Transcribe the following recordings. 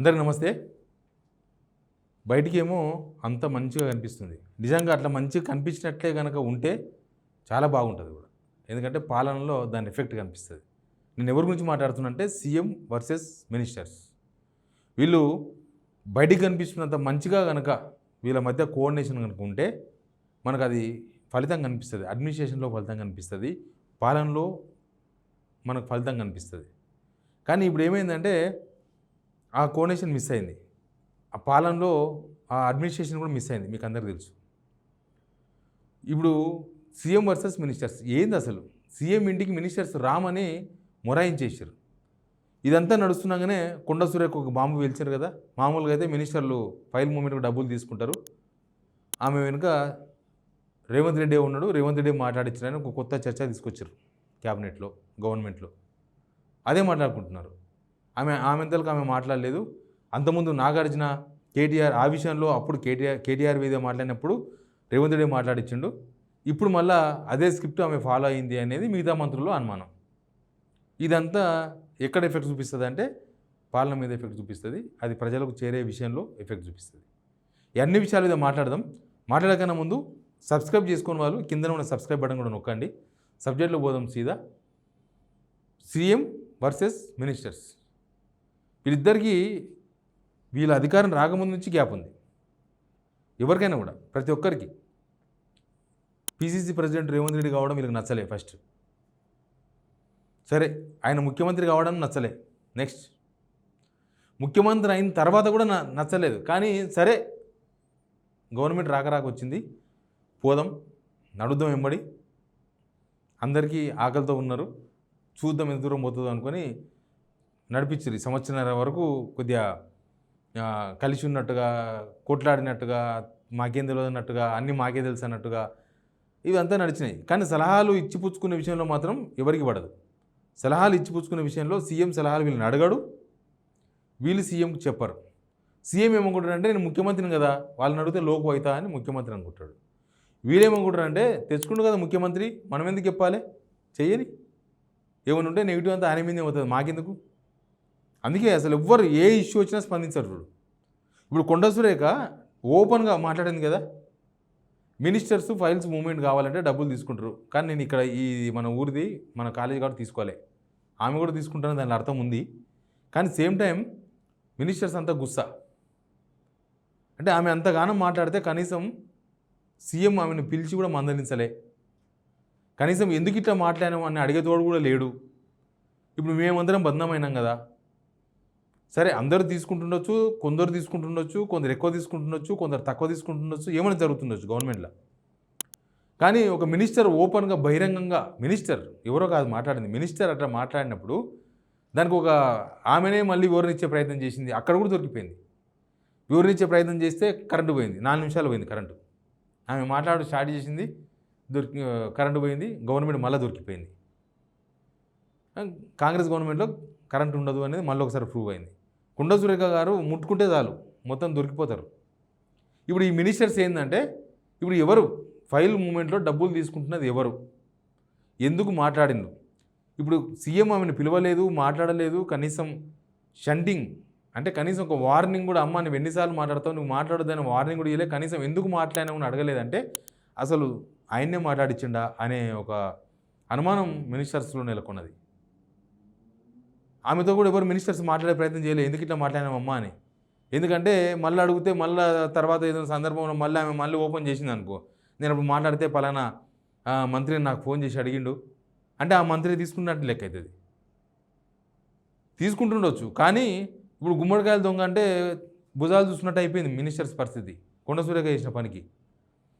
అందరికీ నమస్తే. బయటికేమో అంత మంచిగా కనిపిస్తుంది. నిజంగా అట్లా మంచిగా కనిపించినట్లే గనక ఉంటే చాలా బాగుంటుంది కూడా. ఎందుకంటే పాలనలో దాని ఎఫెక్ట్ కనిపిస్తుంది. నేను ఎవరి గురించి మాట్లాడుతున్నా అంటే సీఎం వర్సెస్ మినిస్టర్స్. వీళ్ళు బయటికి కనిపిస్తున్నంత మంచిగా గనక వీళ్ళ మధ్య కోఆర్డినేషన్ కనుక ఉంటే మనకు అది ఫలితం కనిపిస్తుంది. అడ్మినిస్ట్రేషన్లో ఫలితం కనిపిస్తుంది, పాలనలో మనకు ఫలితం కనిపిస్తుంది. కానీ ఇప్పుడు ఏమైందంటే ఆ కోఆర్డినేషన్ మిస్ అయింది. ఆ పాలనలో ఆ అడ్మినిస్ట్రేషన్ కూడా మిస్ అయింది. మీకు అందరికీ తెలుసు. ఇప్పుడు సీఎం వర్సెస్ మినిస్టర్స్ ఏంది అసలు? సీఎం ఇంటికి మినిస్టర్స్ రామని మొరాయించేసారు. ఇదంతా నడుస్తున్నాగానే కొండ సురేఖ ఒక బాంబు పేల్చారు కదా. మామూలుగా అయితే మినిస్టర్లు ఫైల్ మూమెంట్కి డబ్బులు తీసుకుంటారు. ఆమె వెనుక రేవంత్ రెడ్డి ఉన్నాడు, రేవంత్ రెడ్డి మాట్లాడించారని ఒక కొత్త చర్చ తీసుకొచ్చారు క్యాబినెట్లో, గవర్నమెంట్లో. అదే మాట్లాడుకుంటున్నారు. ఆమెంతలకు ఆమె మాట్లాడలేదు. అంతకుముందు నాగార్జున, కేటీఆర్ ఆ విషయంలో అప్పుడు కేటీఆర్ మీద మాట్లాడినప్పుడు రేవంత్ రెడ్డి మాట్లాడించిండు. ఇప్పుడు మళ్ళీ అదే స్క్రిప్ట్ ఆమె ఫాలో అయింది అనేది మిగతా మంత్రుల్లో అనుమానం. ఇదంతా ఎక్కడ ఎఫెక్ట్ చూపిస్తుంది అంటే పాలన మీద ఎఫెక్ట్ చూపిస్తుంది. అది ప్రజలకు చేరే విషయంలో ఎఫెక్ట్ చూపిస్తుంది. ఈ అన్ని విషయాల మీద మాట్లాడదాం. మాట్లాడకన్నా ముందు సబ్స్క్రైబ్ చేసుకున్న వాళ్ళు కింద ఉన్న సబ్స్క్రైబ్ బటన్ కూడా నొక్కండి. సబ్జెక్ట్లో పోదాం సీదా. CM versus ministers. వీళ్ళిద్దరికీ వీళ్ళ అధికారం రాకముందు నుంచి గ్యాప్ ఉంది. ఎవరికైనా కూడా, ప్రతి ఒక్కరికి. పీసీసీ ప్రెసిడెంట్ రేవంత్ రెడ్డి కావడం వీళ్ళకి నచ్చలే ఫస్ట్. సరే, ఆయన ముఖ్యమంత్రి కావడం నచ్చలే. నెక్స్ట్ ముఖ్యమంత్రి అయిన తర్వాత కూడా నచ్చలేదు. కానీ సరే, గవర్నమెంట్ రాక వచ్చింది, పోదాం, నడుద్దాం వెంబడి. అందరికీ ఆకలితో ఉన్నారు, చూద్దాం ఎంత దూరం పోతుందో అనుకొని నడిపించారు. ఈ సంవత్సరాల వరకు కొద్దిగా కలిసి ఉన్నట్టుగా, కొట్లాడినట్టుగా, మాకేం తెలియదు అన్నట్టుగా, అన్నీ మాకే తెలుసు అన్నట్టుగా ఇవంతా నడిచినాయి. కానీ సలహాలు ఇచ్చిపుచ్చుకునే విషయంలో మాత్రం ఎవరికి పడదు. సలహాలు ఇచ్చిపుచ్చుకునే విషయంలో సీఎం సలహాలు వీళ్ళని అడగడు, వీళ్ళు సీఎంకి చెప్పరు. సీఎం ఏమనుకుంటారంటే నేను ముఖ్యమంత్రిని కదా, వాళ్ళని అడిగితే లోకు అవుతా అని ముఖ్యమంత్రి అనుకుంటాడు. వీళ్ళేమనుకుంటారంటే తెచ్చుకుంటు కదా ముఖ్యమంత్రి, మనం ఎందుకు చెప్పాలి, చెయ్యని, ఏమైనా ఉంటే నెగిటివ్ అంతా ఆయన మీదే అవుతుంది, మాకెందుకు. అందుకే అసలు ఎవ్వరు ఏ ఇష్యూ వచ్చినా స్పందించరు. చూడు, ఇప్పుడు కొండ సురేఖ ఓపెన్గా మాట్లాడింది కదా, మినిస్టర్స్ ఫైల్స్ మూవ్మెంట్ కావాలంటే డబ్బులు తీసుకుంటారు. కానీ నేను ఇక్కడ ఈ మన ఊరిది, మన కాలేజీ కాబట్టి తీసుకోవాలి, ఆమె కూడా తీసుకుంటానని దాని అర్థం ఉంది. కానీ సేమ్ టైం మినిస్టర్స్ అంతా గుస్సా. అంటే ఆమె అంతగానం మాట్లాడితే కనీసం సీఎం ఆమెను పిలిచి కూడా మందలించలే. కనీసం ఎందుకు ఇట్లా మాట్లాడాము అని అడిగేతోడు కూడా లేడు. ఇప్పుడు మేమందరం బద్నామైనాం కదా. సరే, అందరూ తీసుకుంటుండొచ్చు, కొందరు తీసుకుంటుండొచ్చు, కొందరు ఎక్కువ తీసుకుంటుండొచ్చు, కొందరు తక్కువ తీసుకుంటుండొచ్చు, ఏమైనా జరుగుతుండొచ్చు గవర్నమెంట్లో. కానీ ఒక మినిస్టర్ ఓపెన్గా బహిరంగంగా, మినిస్టర్ ఎవరో కాదు మాట్లాడింది, మినిస్టర్ అట్లా మాట్లాడినప్పుడు దానికి ఒక ఆమెనే మళ్ళీ వివరణిచ్చే ప్రయత్నం చేసింది. అక్కడ కూడా దొరికిపోయింది. వివరణిచ్చే ప్రయత్నం చేస్తే కరెంటు పోయింది, 4 నిమిషాలు పోయింది కరెంటు. ఆమె మాట్లాడు స్టార్ట్ చేసింది, కరెంటు పోయింది, గవర్నమెంట్ మళ్ళీ దొరికిపోయింది. కాంగ్రెస్ గవర్నమెంట్లో కరెంటు ఉండదు అనేది మళ్ళీ ఒకసారి ప్రూవ్ అయింది. కొండ సురేఖ గారు ముట్టుకుంటే చాలు మొత్తం దొరికిపోతారు. ఇప్పుడు ఈ మినిస్టర్స్ ఏంటంటే, ఇప్పుడు ఎవరు ఫైల్ మూమెంట్లో డబ్బులు తీసుకుంటున్నది ఎవరు, ఎందుకు మాట్లాడిండు. ఇప్పుడు సీఎం ఆమెను పిలవలేదు, మాట్లాడలేదు, కనీసం షంటింగ్ అంటే కనీసం ఒక వార్నింగ్ కూడా, అమ్మ నువ్వు ఎన్నిసార్లు మాట్లాడతావు, నువ్వు మాట్లాడొద్దని వార్నింగ్ కూడా ఇవ్వలేదు. కనీసం ఎందుకు మాట్లాడినావు అడగలేదంటే అసలు ఆయన్నే మాట్లాడించిండా అనే ఒక అనుమానం మినిస్టర్స్లో నెలకొన్నది. ఆమెతో కూడా ఎవరు మినిస్టర్స్ మాట్లాడే ప్రయత్నం చేయలేదు, ఎందుకు ఇట్లా మాట్లాడినామమ్మా అని. ఎందుకంటే మళ్ళీ అడిగితే మళ్ళీ తర్వాత ఏదైనా సందర్భంలో మళ్ళీ ఆమె మళ్ళీ ఓపెన్ చేసింది అనుకో, నేను అప్పుడు మాట్లాడితే పలానా మంత్రిని నాకు ఫోన్ చేసి అడిగిండు అంటే ఆ మంత్రి తీసుకున్నట్టు లెక్క అవుతుంది. తీసుకుంటుండొచ్చు, కానీ ఇప్పుడు గుమ్మడికాయలు దొంగ అంటే భుజాలు చూసినట్టు అయిపోయింది మినిస్టర్స్ పరిస్థితి కొండ సురేఖ చేసిన పనికి.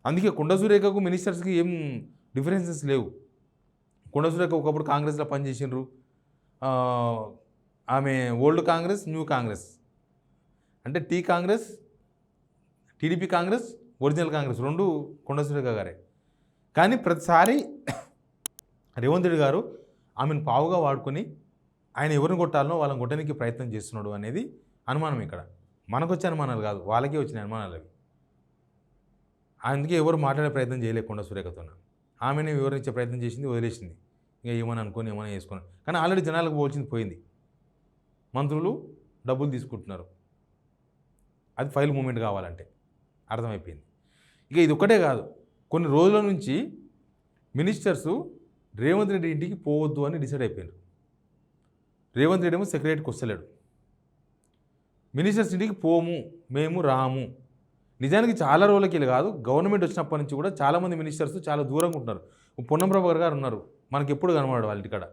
అందుకే కొండ సురేఖకు మినిస్టర్స్కి ఏం డిఫరెన్సెస్ లేవు. కొండ సురేఖ ఒకప్పుడు కాంగ్రెస్లో పనిచేసిండ్రు. ఆమె ఓల్డ్ కాంగ్రెస్, న్యూ కాంగ్రెస్ అంటే టీ కాంగ్రెస్, టీడీపీ కాంగ్రెస్, ఒరిజినల్ కాంగ్రెస్ రెండు కొండ సురేఖ గారే. కానీ ప్రతిసారి రేవంత్ రెడ్డి గారు ఆమెను పావుగా వాడుకొని ఆయన ఎవరిని కొట్టాలనో వాళ్ళని కొట్టడానికి ప్రయత్నం చేస్తున్నాడు అనేది అనుమానం. ఇక్కడ మనకు వచ్చే అనుమానాలు కాదు, వాళ్ళకే వచ్చిన అనుమానాలు అవి. అందుకే ఎవరు మాట్లాడే ప్రయత్నం చేయలేదు కొండ సురేఖతో. ఆమెనే వివరించే ప్రయత్నం చేసింది, వదిలేసింది. ఇంకా ఏమని అనుకొని ఏమైనా చేసుకున్నాను. కానీ ఆల్రెడీ జనాలకు పోల్చింది పోయింది. మంత్రులు డబ్బులు తీసుకుంటున్నారు, అది ఫైల్ మూమెంట్ కావాలంటే అర్థమైపోయింది. ఇక ఇది ఒక్కటే కాదు, కొన్ని రోజుల నుంచి మినిస్టర్సు రేవంత్ రెడ్డి ఇంటికి పోవద్దు అని డిసైడ్ అయిపోయారు. రేవంత్ రెడ్డి ఏమో సెక్రటరీకి వస్తలేడు. మినిస్టర్స్ ఇంటికి పోము, మేము రాము. నిజానికి చాలా రోజులకి వెళ్ళి కాదు, గవర్నమెంట్ వచ్చినప్పటి నుంచి కూడా చాలామంది మినిస్టర్స్ చాలా దూరంగా ఉంటున్నారు. పొన్నం ప్రభాకర్ గారు ఉన్నారు, మనకి ఎప్పుడు కనబడాడు వాళ్ళ ఇంటికాడ.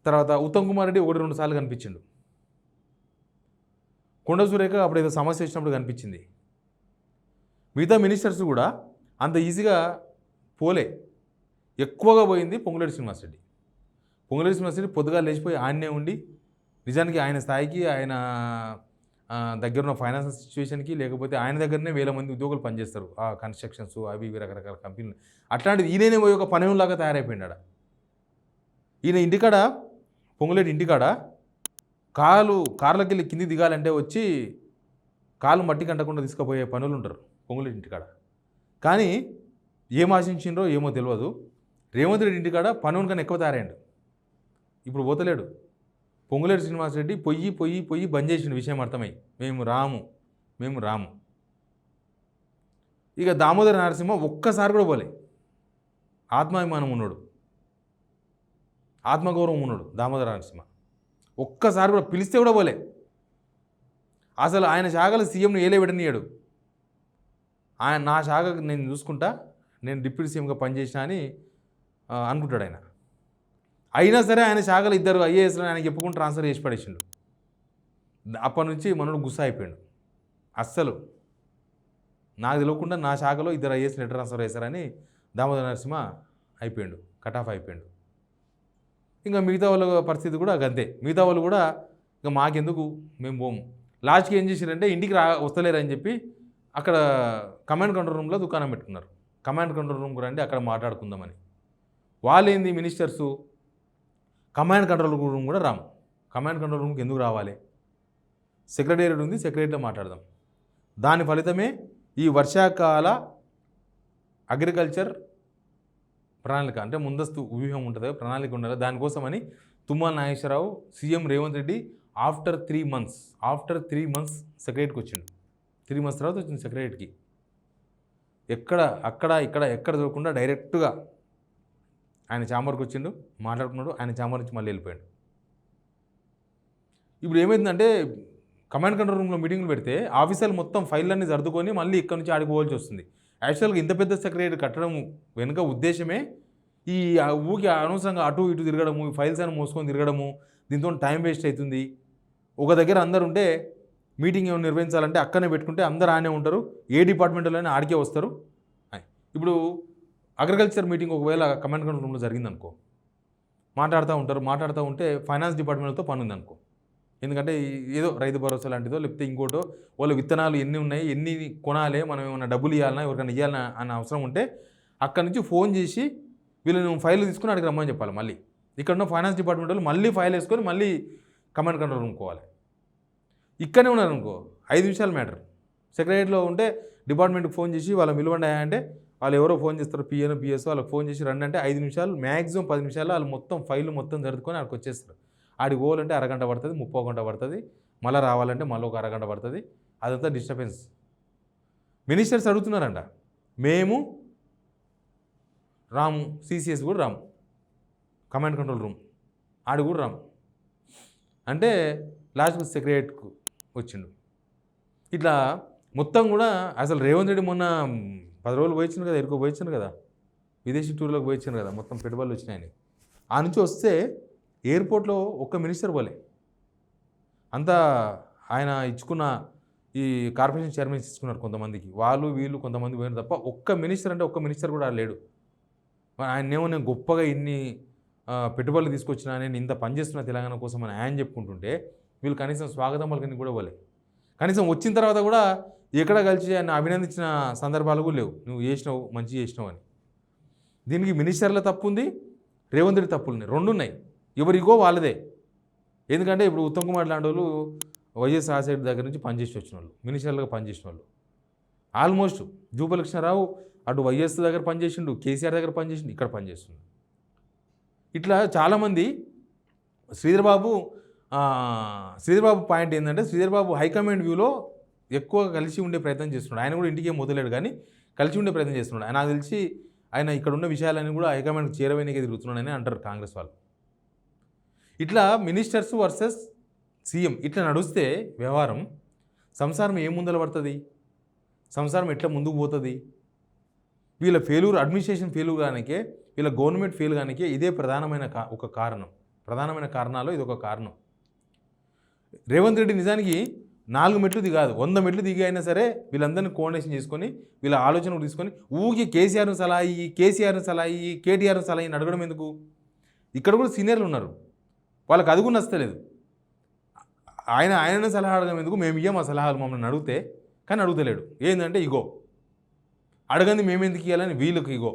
తర్వాత ఉత్తమ్ కుమార్ రెడ్డి 1-2 సార్లు కనిపించిండు. కొండ సురేఖ అప్పుడు ఏదో సమస్య వచ్చినప్పుడు కనిపించింది. మిగతా మినిస్టర్స్ కూడా అంత ఈజీగా పోలే. ఎక్కువగా పోయింది పొంగులేటి శ్రీనివాసరెడ్డి. పొంగులేటి శ్రీనివాసరెడ్డి పొద్దుగా లేచిపోయి ఆయన్నే ఉండి, నిజానికి ఆయన స్థాయికి, ఆయన దగ్గర ఉన్న ఫైనాన్షియల్ సిచ్యువేషన్కి, లేకపోతే ఆయన దగ్గరనే వేల మంది ఉద్యోగులు పనిచేస్తారు ఆ కన్స్ట్రక్షన్స్ అవి ఇవి రకరకాల కంపెనీలు. అట్లాంటిది ఈయననే పోయి ఒక పనిలాగా తయారైపోయినాడు. ఈయన ఇంటికాడ, పొంగులేటి ఇంటికాడ కార్లకి వెళ్ళి కింది దిగాలంటే వచ్చి కాలు మట్టి కంటకుండా తీసుకుపోయే పనులు ఉంటారు పొంగులేటి ఇంటికాడ. కానీ ఏం ఆశించిండ్రో ఏమో తెలియదు, రేవంత్ రెడ్డి ఇంటికాడ పనులు కన్నా ఎక్కువ తయారైండు. ఇప్పుడు పోతలేడు. పొంగులేటి శ్రీనివాసరెడ్డి పొయ్యి బంద్ చేసిన విషయం అర్థమై, మేము రాము. ఇక దామోదర నరసింహ ఒక్కసారి కూడా పోలే. ఆత్మాభిమానం ఉన్నాడు, ఆత్మగౌరవం ఉన్నాడు దామోదర నరసింహ. ఒక్కసారి కూడా పిలిస్తే కూడా పోలే. అసలు ఆయన శాఖలు సీఎంను ఏలే పెట్టనీయాడు. నా శాఖ నేను చూసుకుంటా, నేను డిప్యూటీ సీఎంగా పనిచేసినా అని అనుకుంటాడు ఆయన. అయినా సరే ఆయన శాఖలు 2 ఐఏఎస్లు ఆయన చెప్పుకుంటూ ట్రాన్స్ఫర్ చేసి పడేసిండు. అప్పటి నుంచి మనోడు గుస్సా అయిపోయాడు. అస్సలు నాకు తెలియకుండా నా శాఖలో 2 ఐఏఎస్లు ట్రాన్స్ఫర్ చేశారని దామోదర నరసింహ అయిపోయాడు, కట్ ఆఫ్ అయిపోయాడు. ఇంకా మిగతా వాళ్ళ పరిస్థితి కూడా అంతే. మిగతా వాళ్ళు కూడా ఇంకా మాకెందుకు, మేము పోము. లాస్ట్కి ఏం చేశారంటే ఇంటికి వస్తలేరని చెప్పి అక్కడ కమాండ్ కంట్రోల్ రూమ్లో దుకాణం పెట్టుకున్నారు. కమాండ్ కంట్రోల్ రూమ్కి రండి, అక్కడ మాట్లాడుకుందామని. వాళ్ళు ఏంది మినిస్టర్సు, కమాండ్ కంట్రోల్ రూమ్ కూడా రాము. కమాండ్ కంట్రోల్ రూమ్కి ఎందుకు రావాలి? సెక్రటేరియట్ ఉంది, సెక్రటరీలో మాట్లాడదాం. దాని ఫలితమే ఈ వర్షాకాల అగ్రికల్చర్ ప్రణాళిక, అంటే ముందస్తు వ్యూహం ఉంటుంది, ప్రణాళిక ఉండాలి. దానికోసమని Tummala Nageswara Rao, CM Revanth Reddy after 3 months సెక్రటరీకి వచ్చిండు. 3 మంత్స్ తర్వాత వచ్చింది సెక్రటరీకి. ఎక్కడ చూడకుండా డైరెక్ట్గా ఆయన ఛాంబర్కి వచ్చిండు, మాట్లాడుకున్నాడు. ఆయన ఛాంబర్ నుంచి మళ్ళీ వెళ్ళిపోయాడు. ఇప్పుడు ఏమైందంటే కమాండ్ కంట్రోల్ రూమ్లో మీటింగ్లు పెడితే ఆఫీసర్లు మొత్తం ఫైళ్ళన్నీ సర్దుకొని మళ్ళీ ఇక్కడ నుంచి ఆడిపోవాల్సి వస్తుంది. యాక్చువల్గా ఇంత పెద్ద సెక్రటరీ కట్టడం వెనుక ఉద్దేశమే ఈ ఊకి అనవసరంగా అటు ఇటు తిరగడము, ఈ ఫైల్స్ అని మోసుకొని తిరగడము, దీంతో టైం వేస్ట్ అవుతుంది. ఒక దగ్గర అందరు ఉంటే మీటింగ్ ఏమైనా నిర్వహించాలంటే అక్కడనే పెట్టుకుంటే అందరు ఆనే ఉంటారు, ఏ డిపార్ట్మెంట్లోనే ఆడికే వస్తారు. ఇప్పుడు అగ్రికల్చర్ మీటింగ్ ఒకవేళ కమాండ్ కంట్రోల్ రూమ్లో జరిగిందనుకో, మాట్లాడుతూ ఉంటే ఫైనాన్స్ డిపార్ట్మెంట్తో పని ఉందనుకో. ఎందుకంటే ఏదో రైతు భరోసా లాంటిదో లేకపోతే ఇంకోటో, వాళ్ళ విత్తనాలు ఎన్ని ఉన్నాయి, ఎన్ని కొనాలి, మనం ఏమైనా డబ్బులు ఇవ్వాలన్నా ఎవరికైనా ఇవ్వాలన్నా అన్న అవసరం ఉంటే అక్కడి నుంచి ఫోన్ చేసి వీళ్ళు ఫైల్ తీసుకుని అక్కడికి రమ్మని చెప్పాలి. మళ్ళీ ఇక్కడ ఉన్న ఫైనాన్స్ డిపార్ట్మెంట్ వాళ్ళు మళ్ళీ ఫైల్ వేసుకొని మళ్ళీ కమాండ్ కంట్రోల్ రూమ్ పోవాలి. ఇక్కడనే ఉన్నారనుకో 5 నిమిషాలు మ్యాటర్. సెక్రటరీలో ఉంటే డిపార్ట్మెంట్కి ఫోన్ చేసి వాళ్ళ విలువండి అంటే వాళ్ళు ఎవరో ఫోన్ చేస్తారు, పిఎస్ వాళ్ళకి ఫోన్ చేసి రండి అంటే 5 నిమిషాలు, మ్యాక్సిమం 10 నిమిషాలు వాళ్ళు మొత్తం ఫైల్ మొత్తం జరుపుకొని అక్కడికి వచ్చేస్తారు. ఆడికి పోవాలంటే అరగంట పడుతుంది, 30 గంట పడుతుంది, మళ్ళీ రావాలంటే మళ్ళీ ఒక అరగంట పడుతుంది. అదంతా డిస్టర్బెన్స్. మినిస్టర్స్ అడుగుతున్నారంట, మేము రాము, సిసిఎస్ కూడా రాము, కమాండ్ కంట్రోల్ రూమ్ ఆడి కూడా రాము అంటే లాస్ట్కి సెక్రటరీకి వచ్చిండు. ఇట్లా మొత్తం కూడా అసలు రేవంత్ రెడ్డి మొన్న 10 రోజులు పోయించాను కదా, ఎరుకో పోయించాను కదా, విదేశీ టూర్లోకి పోయించాను కదా, మొత్తం పెట్టుబడులు వచ్చినాయని. ఆ నుంచి వస్తే ఎయిర్పోర్ట్లో ఒక్క మినిస్టర్ పోలే. అంతా ఆయన ఇచ్చుకున్న ఈ కార్పొరేషన్ చైర్మన్స్ ఇచ్చుకున్నారు కొంతమందికి, వాళ్ళు వీళ్ళు కొంతమంది పోయిన తప్ప ఒక్క మినిస్టర్ అంటే ఒక్క మినిస్టర్ కూడా లేడు. ఆయనేమో నేను గొప్పగా ఇన్ని పెట్టుబడులు తీసుకొచ్చినా, నేను ఇంత పనిచేస్తున్నా తెలంగాణ కోసం అని ఆయన చెప్పుకుంటుంటే వీళ్ళు కనీసం స్వాగతం పలకని కూడా పోలే. కనీసం వచ్చిన తర్వాత కూడా ఎక్కడ కలిసి ఆయన అభినందించిన సందర్భాలు కూడా లేవు. నువ్వు చేసినావు, మంచి చేసినావు అని. దీనికి మినిస్టర్ల తప్పు ఉంది, రేవంత్ రెడ్డి తప్పులు ఉన్నాయి, 2 ఉన్నాయి. ఎవరికో వాళ్ళదే. ఎందుకంటే ఇప్పుడు ఉత్తమ్ కుమార్ లాంటి వాళ్ళు వైఎస్ రాజశేఖర్ దగ్గర నుంచి పనిచేసి వచ్చిన వాళ్ళు, మినిస్టర్లుగా పనిచేసిన వాళ్ళు. ఆల్మోస్ట్ జూపల్లి కృష్ణారావు అటు వైఎస్ దగ్గర పనిచేసిండు, కేసీఆర్ దగ్గర పనిచేసిండు, ఇక్కడ పనిచేస్తుండు. ఇట్లా చాలామంది. శ్రీధర్ బాబు శ్రీధర్ బాబు పాయింట్ ఏంటంటే శ్రీధర్ బాబు హైకమాండ్ వ్యూలో ఎక్కువ కలిసి ఉండే ప్రయత్నం చేస్తున్నాడు. ఆయన కూడా ఇంటికి ఏం వదిలేడు కానీ కలిసి ఉండే ప్రయత్నం చేస్తున్నాడు. ఆయన నాకు తెలిసి ఆయన ఇక్కడ ఉన్న విషయాలన్నీ కూడా హైకమాండ్కి చేరవేనికే తిరుగుతున్నాడని అంటారు కాంగ్రెస్ వాళ్ళు. ఇట్లా మినిస్టర్స్ వర్సెస్ సీఎం ఇట్లా నడుస్తే వ్యవహారం సంసారం ఏం ముందర పడుతుంది, సంసారం ఎట్లా ముందుకు పోతుంది. వీళ్ళ ఫెయిల్యూర్ అడ్మినిస్ట్రేషన్ ఫెయిల్యూర్ కానికే వీళ్ళ గవర్నమెంట్ ఫెయిల్ కానికే ఇదే ప్రధానమైన ఒక కారణం. ప్రధానమైన కారణాలు ఇది ఒక కారణం. రేవంత్ రెడ్డి నిజానికి 4 మెట్లు దిగాదు, 100 మెట్లు దిగి అయినా సరే వీళ్ళందరినీ కోఆర్డినేషన్ చేసుకొని వీళ్ళ ఆలోచన తీసుకొని ఊరికి కేసీఆర్ను సలహా ఇయ్యి, కేసీఆర్ను సలహా ఇయ్యి, కేటీఆర్ను సలహా ఇయ్యి అడగడం ఎందుకు? ఇక్కడ కూడా సీనియర్లు ఉన్నారు, వాళ్ళకి అది కూడా నచ్చలేదు. ఆయననే సలహా అడగడం ఎందుకు, మేము ఇయ్యం ఆ సలహాలు మమ్మల్ని అడిగితే, కానీ అడుగుతలేడు. ఏంటంటే ఇగో అడగంది మేమెందుకు ఇవ్వాలని వీళ్ళకి ఇగో.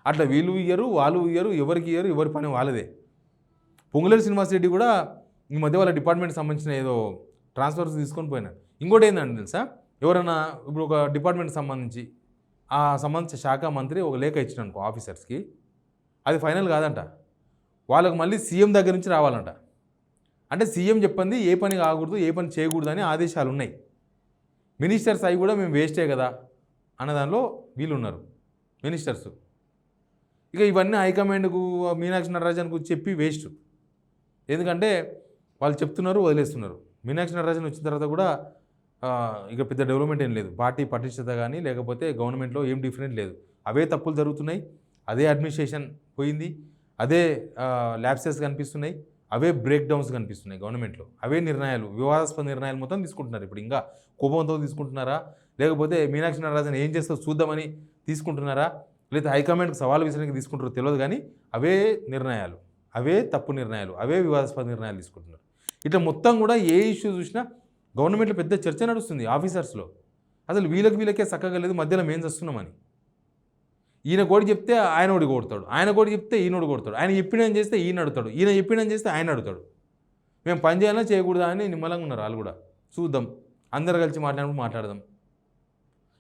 అట్లా వీళ్ళు ఇయ్యరు, వాళ్ళు ఇయ్యరు, ఎవరికి ఇయ్యరు, ఎవరి పని వాళ్ళదే. పొంగులేరు శ్రీనివాసరెడ్డి కూడా ఈ మధ్య వాళ్ళ డిపార్ట్మెంట్కి సంబంధించిన ఏదో ట్రాన్స్ఫర్స్ తీసుకొని పోయినాడు. ఇంకోటి ఏంటంటే తెలుసా, ఎవరైనా ఇప్పుడు ఒక డిపార్ట్మెంట్కి సంబంధించి ఆ సంబంధించిన శాఖ మంత్రి ఒక లేఖ ఇచ్చిన అనుకో ఆఫీసర్స్కి, అది ఫైనల్ కాదంట, వాళ్ళకి మళ్ళీ సీఎం దగ్గర నుంచి రావాలంట. అంటే సీఎం చెప్పింది ఏ పని కాకూడదు, ఏ పని చేయకూడదు అని ఆదేశాలు ఉన్నాయి. మినిస్టర్స్ అవి కూడా మేము వేస్టే కదా అన్న దానిలో వీళ్ళు ఉన్నారు మినిస్టర్స్. ఇక ఇవన్నీ హైకమాండ్కు మీనాక్షి నటరాజన్కు చెప్పి వేస్ట్. ఎందుకంటే వాళ్ళు చెప్తున్నారు, వదిలేస్తున్నారు. మీనాక్షి నటరాజన్ వచ్చిన తర్వాత కూడా ఇక పెద్ద డెవలప్మెంట్ ఏం లేదు. పార్టీ పటిష్టత కానీ లేకపోతే గవర్నమెంట్లో ఏం డిఫరెంట్ లేదు. అవే తప్పులు జరుగుతున్నాయి, అదే అడ్మినిస్ట్రేషన్ పోయింది, అదే ల్యాప్సెస్ కనిపిస్తున్నాయి, అవే బ్రేక్ డౌన్స్ కనిపిస్తున్నాయి గవర్నమెంట్లో. అవే నిర్ణయాలు, వివాదాస్పద నిర్ణయాలు మొత్తం తీసుకుంటున్నారు. ఇప్పుడు ఇంకా కోపంతో తీసుకుంటున్నారా, లేకపోతే మీనాక్షి నటరాజన్ ఏం చేస్తారో చూద్దామని తీసుకుంటున్నారా, లేదా హైకమాండ్కి సవాల్ విసరానికి తీసుకుంటారో తెలియదు, కానీ అవే నిర్ణయాలు, అవే తప్పు నిర్ణయాలు, అవే వివాదాస్పద నిర్ణయాలు తీసుకుంటున్నారు. ఇట్లా మొత్తం కూడా ఏ ఇష్యూ చూసినా గవర్నమెంట్లో పెద్ద చర్చ నడుస్తుంది ఆఫీసర్స్లో. అసలు వీళ్ళకే చక్కగా లేదు, మధ్యలో మేము చేస్తున్నామని. ఈయన కోడి చెప్తే ఆయన ఓడి కొడతాడు, ఆయన కోడి చెప్తే ఈయనోడు కొడతాడు, ఆయన చెప్పినని చేస్తే ఈయన అడుగుతాడు, ఈయన చెప్పినని చేస్తే ఆయన అడుగుతాడు. మేము పని చేయాలా చేయకూడదా అని నిమ్మలంగా ఉన్నారు వాళ్ళు కూడా. చూద్దాం, అందరు కలిసి మాట్లాడదాం.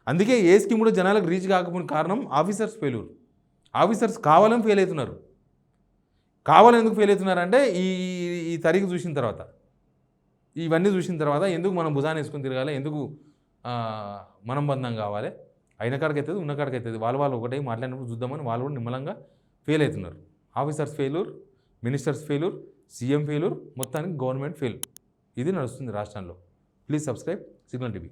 అందుకే ఏ స్కీమ్ కూడా జనాలకు రీచ్ కాకపోయిన కారణం ఆఫీసర్స్ ఫెయిల్యూర్. ఆఫీసర్స్ కావాలని ఫెయిల్ అవుతున్నారు. కావాలని ఎందుకు ఫెయిల్ అవుతున్నారంటే ఈ తరిగి చూసిన తర్వాత, ఇవన్నీ చూసిన తర్వాత ఎందుకు మనం భుజాన్ని వేసుకొని తిరగాలి, ఎందుకు మనం బంధం కావాలి, అయిన కాడికి అవుతుంది, ఉన్న కాడికి అవుతుంది, వాళ్ళు ఒకటే మాట్లాడినప్పుడు చూద్దామని వాళ్ళు కూడా నిమ్మలంగా ఫెయిల్ అవుతున్నారు. Officers failure, ministers failure, CM failure, మొత్తానికి గవర్నమెంట్ ఫెయిల్. ఇది నడుస్తుంది రాష్ట్రంలో. Please subscribe signal TV.